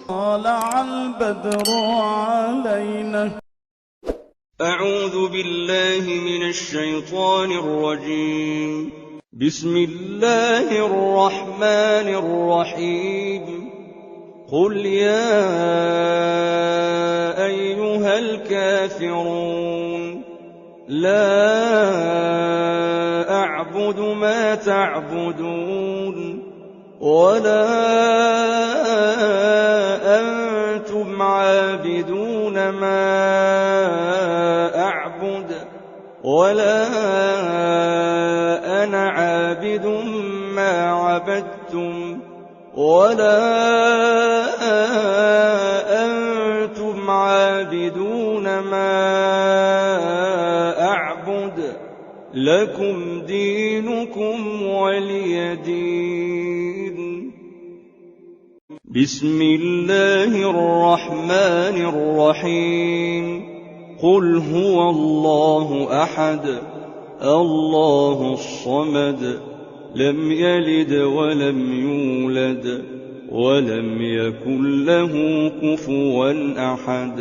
طلع البدر علينا. أعوذ بالله من الشيطان الرجيم. بسم الله الرحمن الرحيم. قل يا أيها الكافرون لا أعبد ما تعبدون ولا أنتم عابدون ما أعبد ولا أنا عابد ما عبدتم ولا أنتم عابدون ما أعبد لكم دينكم ولي دين. بسم الله الرحمن الرحيم. قل هو الله أحد الله الصمد لم يلد ولم يولد ولم يكن له كفوا أحد.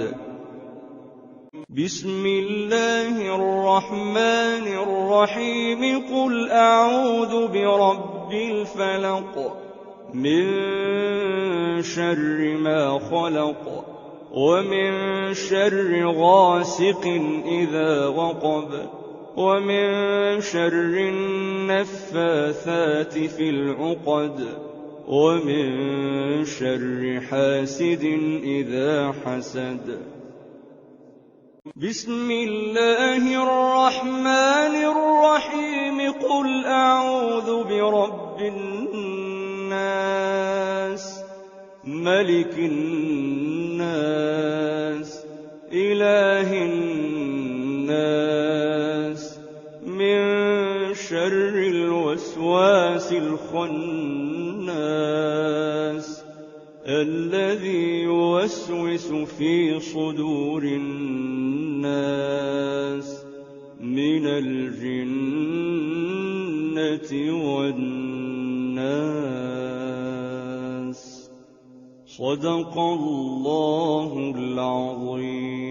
بسم الله الرحمن الرحيم. قل أعوذ برب الفلق من شر ما خلق ومن شر غاسق إذا وقب ومن شر النفاثات في العقد ومن شر حاسد إذا حسد. بسم الله الرحمن الرحيم. قل أعوذ برب الناس ملك الناس إله الناس من شر الوسواس الخناس الذي يوسوس في صدور الناس من الجنة والناس. صدق الله العظيم.